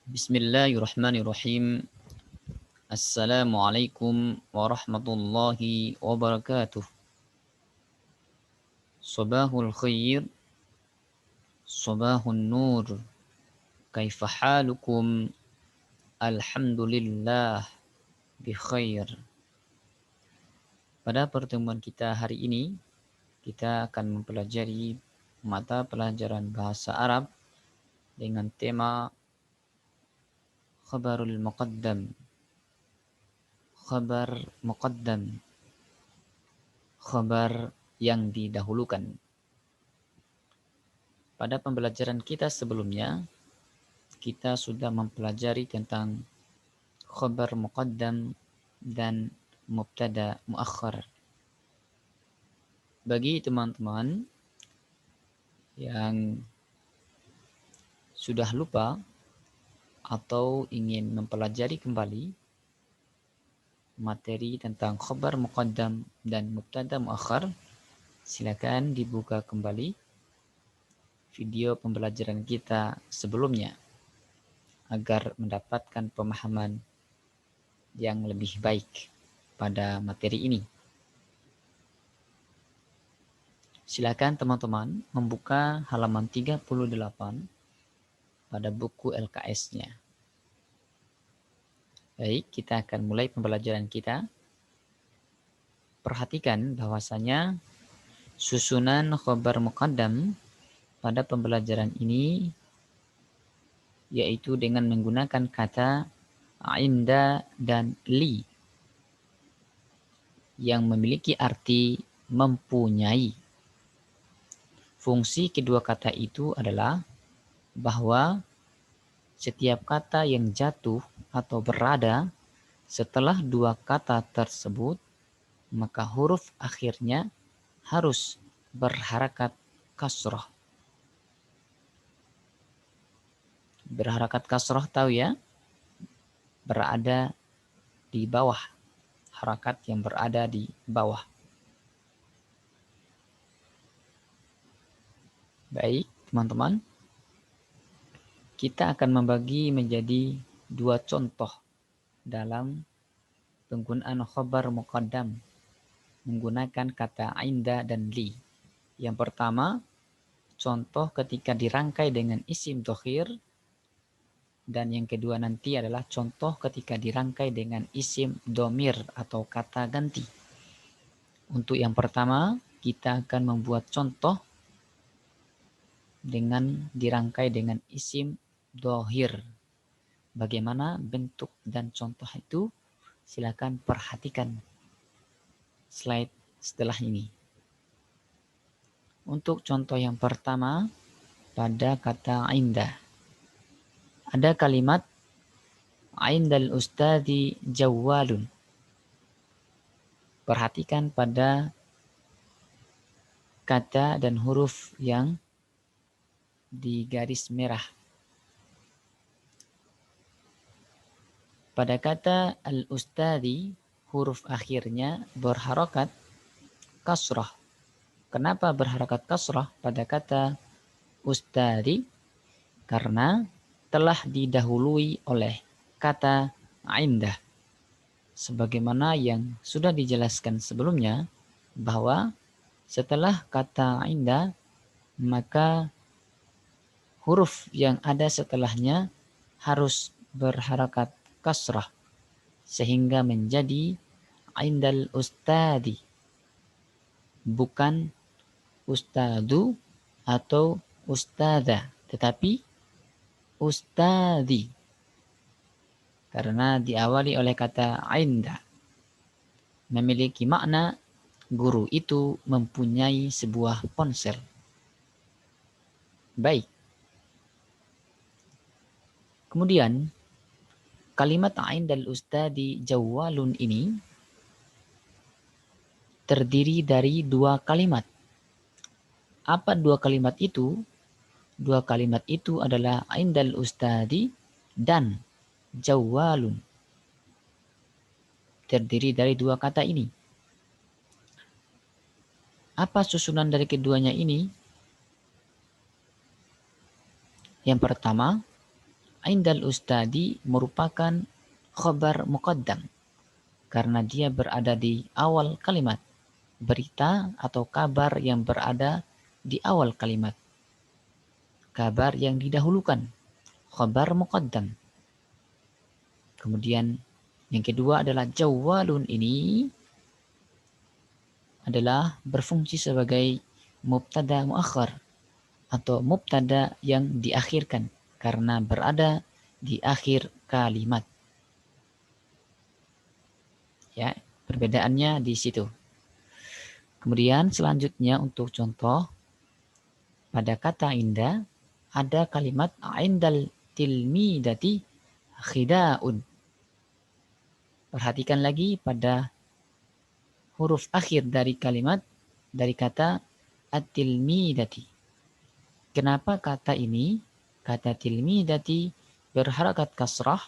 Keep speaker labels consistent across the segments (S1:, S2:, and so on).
S1: Bismillahirrahmanirrahim. Assalamualaikum warahmatullahi wabarakatuh. Sabahul khair, sabahun nur. Kaifa halukum? Alhamdulillah bi khair. Pada pertemuan kita hari ini, kita akan mempelajari mata pelajaran bahasa Arab dengan tema khabarul muqaddam. Khabar muqaddam. Khabar yang didahulukan. Pada pembelajaran kita sebelumnya, kita sudah mempelajari tentang khabar muqaddam dan mubtada muakhar. Bagi teman-teman yang sudah lupa atau ingin mempelajari kembali materi tentang khabar muqaddam dan mubtada muakhar, silakan dibuka kembali video pembelajaran kita sebelumnya agar mendapatkan pemahaman yang lebih baik pada materi ini. Silakan teman-teman membuka halaman 38 pada buku LKS-nya. Baik, kita akan mulai pembelajaran kita. Perhatikan bahwasanya susunan khabar muqaddam pada pembelajaran ini yaitu dengan menggunakan kata inda dan li yang memiliki arti mempunyai. Fungsi kedua kata itu adalah bahwa setiap kata yang jatuh atau berada setelah dua kata tersebut, maka huruf akhirnya harus berharakat kasrah. Berharakat kasrah tahu ya? Berada di bawah. Harakat yang berada di bawah. Baik, teman-teman. Kita akan membagi menjadi dua contoh dalam penggunaan khabar muqaddam menggunakan kata inda dan li. Yang pertama, contoh ketika dirangkai dengan isim dhokhir, dan yang kedua nanti adalah contoh ketika dirangkai dengan isim domir atau kata ganti. Untuk yang pertama, kita akan membuat contoh dengan dirangkai dengan isim dhohir. Bagaimana bentuk dan contoh itu? Silakan perhatikan slide setelah ini. Untuk contoh yang pertama, pada kata inda. Ada kalimat indal ustadi jawwalun. Perhatikan pada kata dan huruf yang di garis merah. Pada kata al-ustadi, huruf akhirnya berharakat kasrah. Kenapa berharakat kasrah pada kata ustadi? Karena telah didahului oleh kata indah. Sebagaimana yang sudah dijelaskan sebelumnya, bahwa setelah kata indah, maka huruf yang ada setelahnya harus berharakat kasrah sehingga menjadi indal ustadi, bukan ustadu atau ustada, tetapi ustadi, karena diawali oleh kata inda, memiliki makna guru itu mempunyai sebuah ponsel. Baik. Kemudian kalimat indal ustadi jawwalun ini terdiri dari dua kalimat. Apa dua kalimat itu? Dua kalimat itu adalah indal ustadi dan jawwalun. Terdiri dari dua kata ini. Apa susunan dari keduanya ini? Yang pertama, Indal ustadi merupakan khabar muqaddam karena dia berada di awal kalimat. Berita atau kabar yang berada di awal kalimat. Kabar yang didahulukan. Khabar muqaddam. Kemudian yang kedua adalah jawwalun, ini adalah berfungsi sebagai mubtada muakhar atau mubtada yang diakhirkan karena berada di akhir kalimat. Ya, perbedaannya di situ. Kemudian selanjutnya untuk contoh, pada kata inda ada kalimat indal tilmidati khida'un. Perhatikan lagi pada huruf akhir dari kalimat, dari kata at-tilmidati. Kenapa kata ini, kata tilmidati, berharakat kasrah?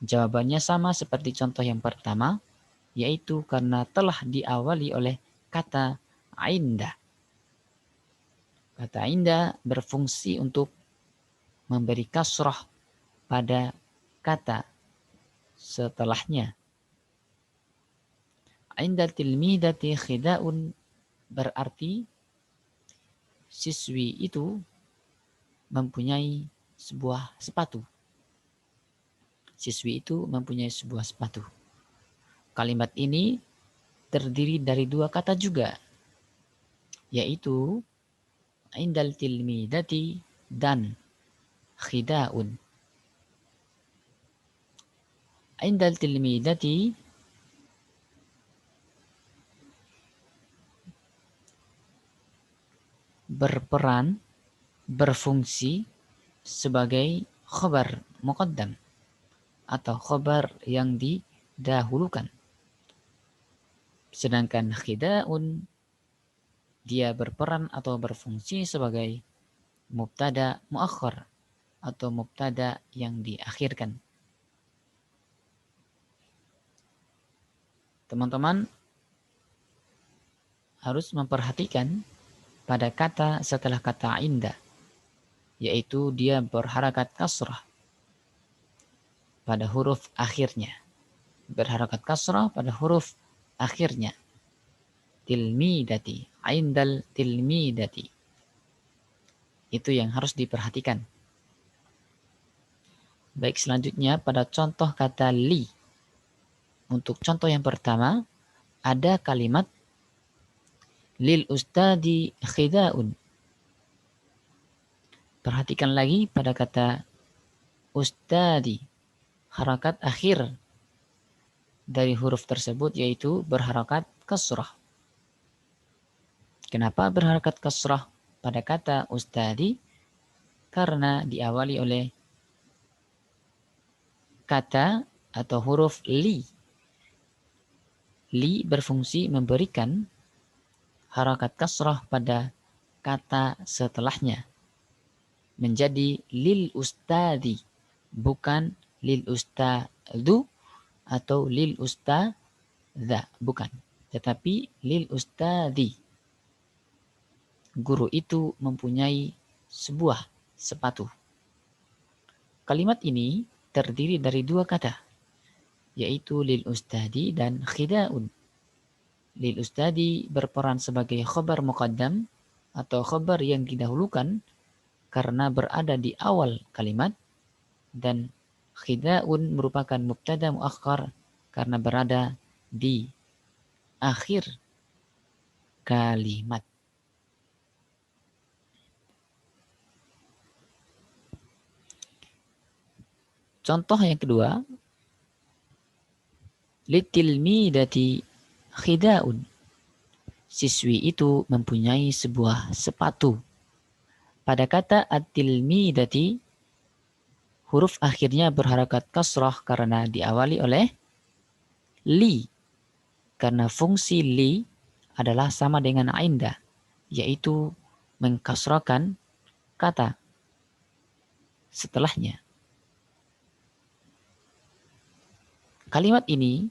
S1: Jawabannya sama seperti contoh yang pertama, yaitu karena telah diawali oleh kata inda. Kata inda berfungsi untuk memberi kasrah pada kata setelahnya. Inda tilmidati khida'un berarti siswi itu mempunyai sebuah sepatu. Siswi itu mempunyai sebuah sepatu. Kalimat ini terdiri dari dua kata juga, yaitu indal tilmidati dan khida'un. Indal tilmidati berperan, berfungsi sebagai khabar muqaddam atau khabar yang didahulukan. Sedangkan khida'un dia berperan atau berfungsi sebagai mubtada muakhar atau mubtada yang diakhirkan. Teman-teman harus memperhatikan pada kata setelah kata inda, yaitu dia berharakat kasrah pada huruf akhirnya. Berharakat kasrah pada huruf akhirnya. Tilmidati, indal tilmidati. Itu yang harus diperhatikan. Baik, selanjutnya pada contoh kata li. Untuk contoh yang pertama, ada kalimat lil ustadi khida'un. Perhatikan lagi pada kata ustadi. Harakat akhir dari huruf tersebut yaitu berharakat kasrah. Kenapa berharakat kasrah pada kata ustadi? Karena diawali oleh kata atau huruf li. Li berfungsi memberikan harakat kasrah pada kata setelahnya. Menjadi lil ustadi, bukan lil ustadu atau lil ustadza, bukan. Tetapi lil ustadi. Guru itu mempunyai sebuah sepatu. Kalimat ini terdiri dari dua kata, yaitu lil ustadi dan khida'un. Lil ustadi berperan sebagai khabar muqaddam atau khabar yang didahulukan karena berada di awal kalimat, dan khida'un merupakan mubtada muakhar karena berada di akhir kalimat. Contoh yang kedua, litilmidati khida'un. Siswi itu mempunyai sebuah sepatu. Pada kata at-tilmidati, huruf akhirnya berharakat kasrah karena diawali oleh li. Karena fungsi li adalah sama dengan inda, yaitu mengkasrahkan kata setelahnya. Kalimat ini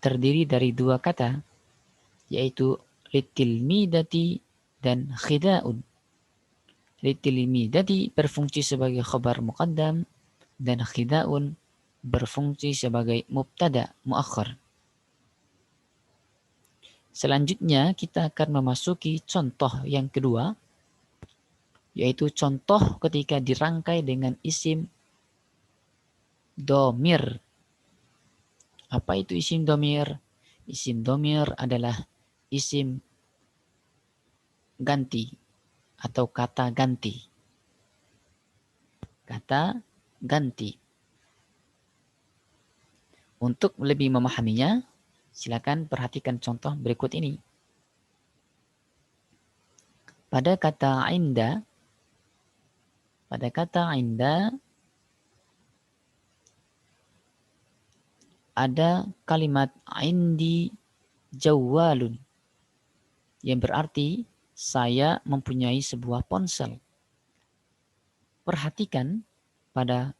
S1: terdiri dari dua kata, yaitu litilmidati dan khida'un. Litilmidati berfungsi sebagai khabar muqaddam dan khida'un berfungsi sebagai mubtada muakhar. Selanjutnya kita akan memasuki contoh yang kedua, yaitu contoh ketika dirangkai dengan isim domir. Apa itu isim domir? Isim domir adalah isim ganti atau kata ganti. Kata ganti. Untuk lebih memahaminya, silakan perhatikan contoh berikut ini. Pada kata inda ada kalimat indi jawwalun yang berarti saya mempunyai sebuah ponsel. Perhatikan pada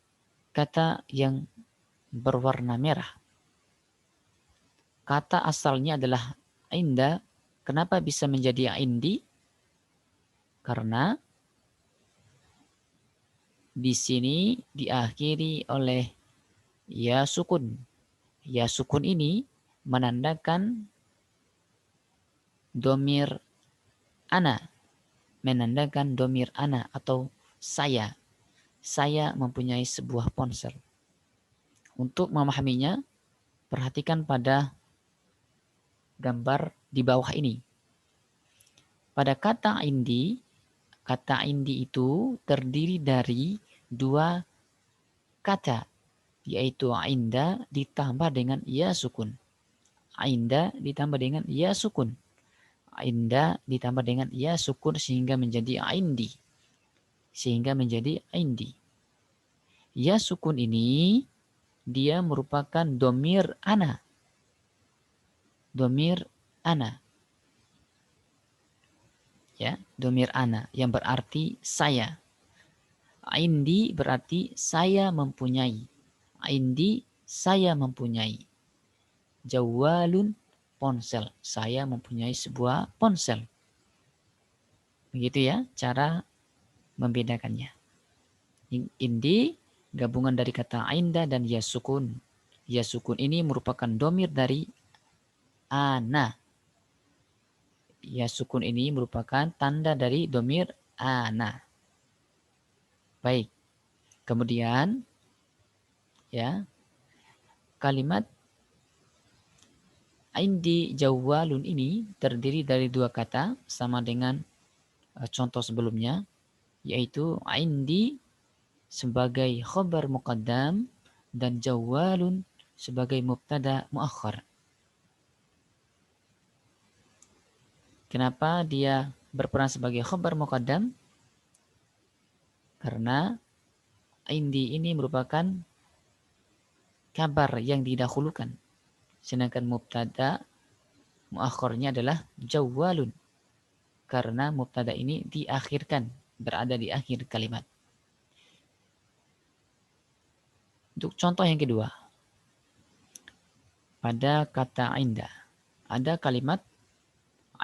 S1: kata yang berwarna merah. Kata asalnya adalah inda. Kenapa bisa menjadi indi? Karena di sini diakhiri oleh ya sukun. Ya sukun ini menandakan domir ana. Menandakan domir ana atau saya. Saya mempunyai sebuah ponsel. Untuk memahaminya, perhatikan pada gambar di bawah ini. Pada kata indi itu terdiri dari dua kata, yaitu inda ditambah dengan ya sukun. Inda ditambah dengan ya sukun. Inda ditambah dengan ya sukun sehingga menjadi indi. Ya sukun ini dia merupakan domir ana. Ya, domir ana yang berarti saya. Indi berarti saya mempunyai. Jawalun ponsel. Saya mempunyai sebuah ponsel. Begitu ya cara membedakannya. Indi gabungan dari kata inda dan ya sukun. Ya sukun ini merupakan domir dari ana. Ya sukun ini merupakan tanda dari domir ana. Baik. Kemudian ya kalimat indi jawwalun ini terdiri dari dua kata sama dengan contoh sebelumnya, yaitu indi sebagai khabar muqaddam dan jawwalun sebagai mubtada muakhar. Kenapa dia berperan sebagai khabar muqaddam? Karena indi ini merupakan kabar yang didahulukan. Sedangkan mubtada muakharnya adalah jawwalun. Karena mubtada ini diakhirkan, berada di akhir kalimat. Untuk contoh yang kedua, pada kata inda ada kalimat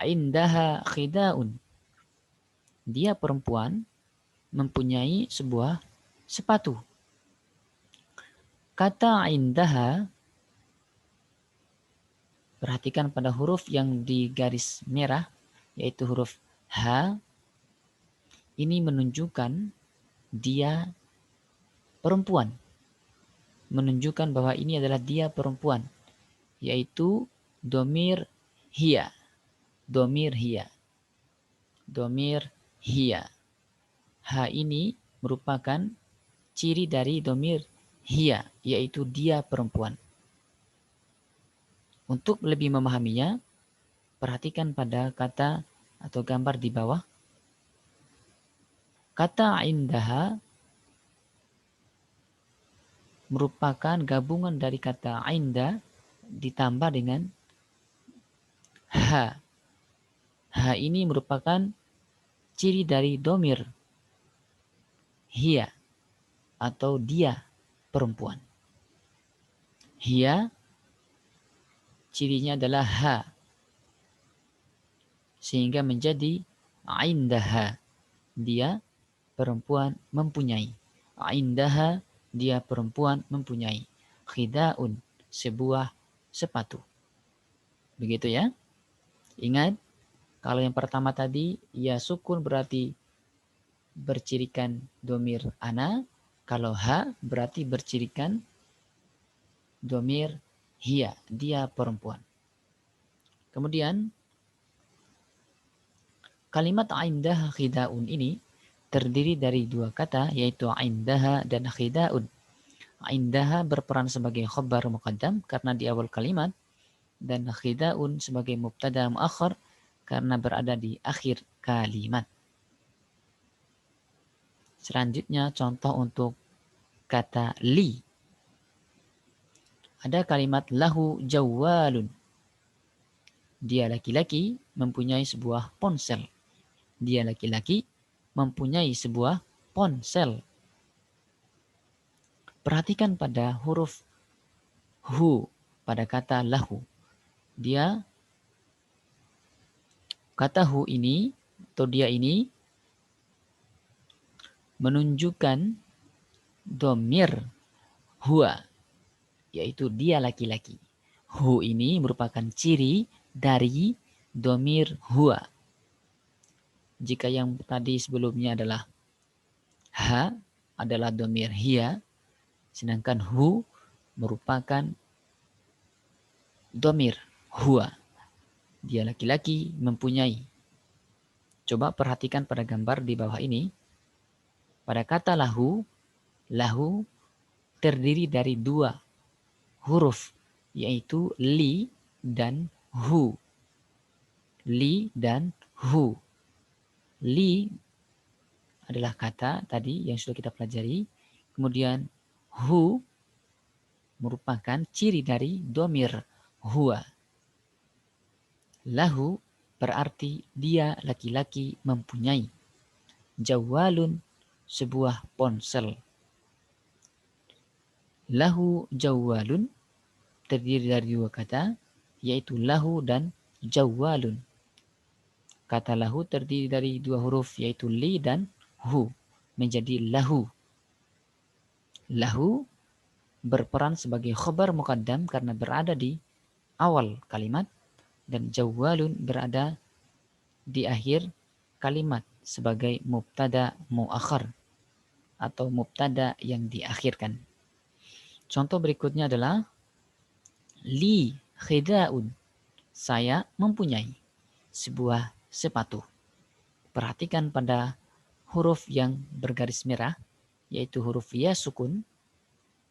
S1: indaha khida'un. Dia perempuan mempunyai sebuah sepatu. Kata indaha, perhatikan pada huruf yang di garis merah, yaitu huruf H. Ini menunjukkan dia perempuan. Menunjukkan bahwa ini adalah dia perempuan. Yaitu domir hiya. H ini merupakan ciri dari domir hiya, yaitu dia perempuan. Untuk lebih memahaminya, perhatikan pada kata atau gambar di bawah. Kata indaha merupakan gabungan dari kata inda ditambah dengan ha. Ha ini merupakan ciri dari domir hiya atau dia perempuan. Hiya cirinya adalah ha, sehingga menjadi indaha, dia perempuan mempunyai. Indaha, dia perempuan mempunyai. Khida'un, sebuah sepatu. Begitu ya. Ingat, kalau yang pertama tadi, ya sukun berarti bercirikan domir ana. Kalau ha berarti bercirikan domir hiya, dia perempuan. Kemudian, kalimat indaha khida'un ini terdiri dari dua kata, yaitu indaha dan khida'un. Indaha berperan sebagai khabar muqaddam karena di awal kalimat, dan khida'un sebagai mubtada muakhar karena berada di akhir kalimat. Selanjutnya contoh untuk kata li. Ada kalimat lahu jawwalun. Dia laki-laki mempunyai sebuah ponsel. Dia laki-laki mempunyai sebuah ponsel. Perhatikan pada huruf hu pada kata lahu. Kata hu ini atau dia ini menunjukkan domir huwa, yaitu dia laki-laki. Hu ini merupakan ciri dari domir huwa. Jika yang tadi sebelumnya adalah ha, adalah domir hiya, sedangkan hu merupakan domir huwa. Dia laki-laki mempunyai. Coba perhatikan pada gambar di bawah ini. Pada kata lahu, lahu terdiri dari dua huruf, yaitu li dan hu. Li dan hu. Li adalah kata tadi yang sudah kita pelajari. Kemudian hu merupakan ciri dari domir huwa. Lahu berarti dia laki-laki mempunyai. Jawwalun, sebuah ponsel. Lahu jawwalun terdiri dari dua kata, yaitu lahu dan jawwalun. Kata lahu terdiri dari dua huruf, yaitu li dan hu, menjadi lahu. Lahu berperan sebagai khabar muqaddam karena berada di awal kalimat, dan jawwalun berada di akhir kalimat sebagai mubtada muakhar atau mubtada yang diakhirkan. Contoh berikutnya adalah li khida'un, saya mempunyai sebuah sepatu. Perhatikan pada huruf yang bergaris merah, yaitu huruf ya sukun.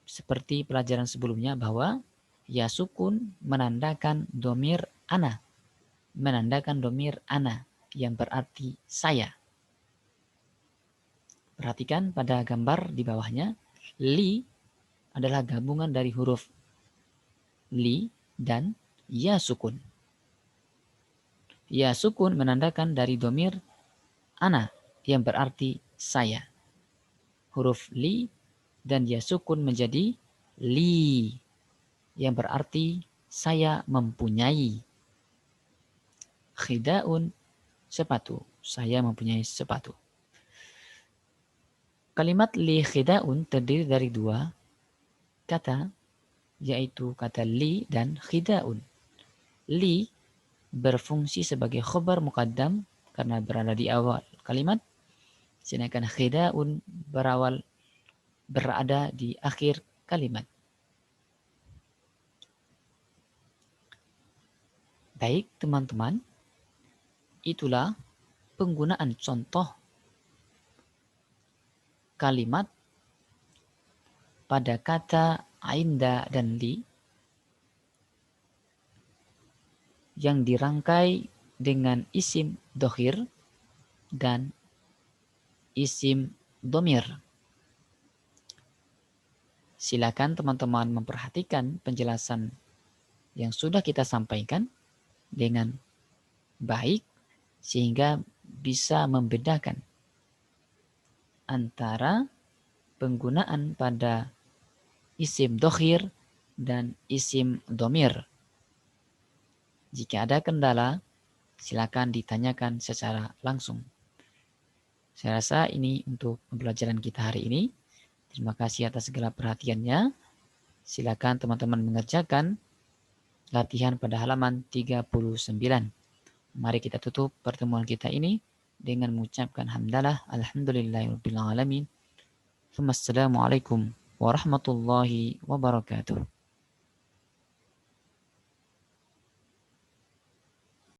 S1: Seperti pelajaran sebelumnya bahwa ya sukun menandakan domir ana. Menandakan domir ana yang berarti saya. Perhatikan pada gambar di bawahnya. Li adalah gabungan dari huruf li dan ya sukun. Ya sukun menandakan dari domir ana yang berarti saya. Huruf li dan ya sukun menjadi li yang berarti saya mempunyai. Khida'un, sepatu. Saya mempunyai sepatu. Kalimat li khida'un terdiri dari dua kata, yaitu kata li dan khida'un. Li berfungsi sebagai khobar muqaddam karena berada di awal kalimat, sedangkan khida'un berada di akhir kalimat. Baik teman-teman, itulah penggunaan contoh kalimat pada kata inda dan li yang dirangkai dengan isim dohir dan isim domir. Silakan teman-teman memperhatikan penjelasan yang sudah kita sampaikan dengan baik sehingga bisa membedakan antara penggunaan pada isim dohir dan isim domir. Jika ada kendala, silakan ditanyakan secara langsung. Saya rasa ini untuk pembelajaran kita hari ini. Terima kasih atas segala perhatiannya. Silakan teman-teman mengerjakan latihan pada halaman 39. Mari kita tutup pertemuan kita ini dengan mengucapkan hamdalah alhamdulillahirabbil alamin. Assalamualaikum warahmatullahi wabarakatuh.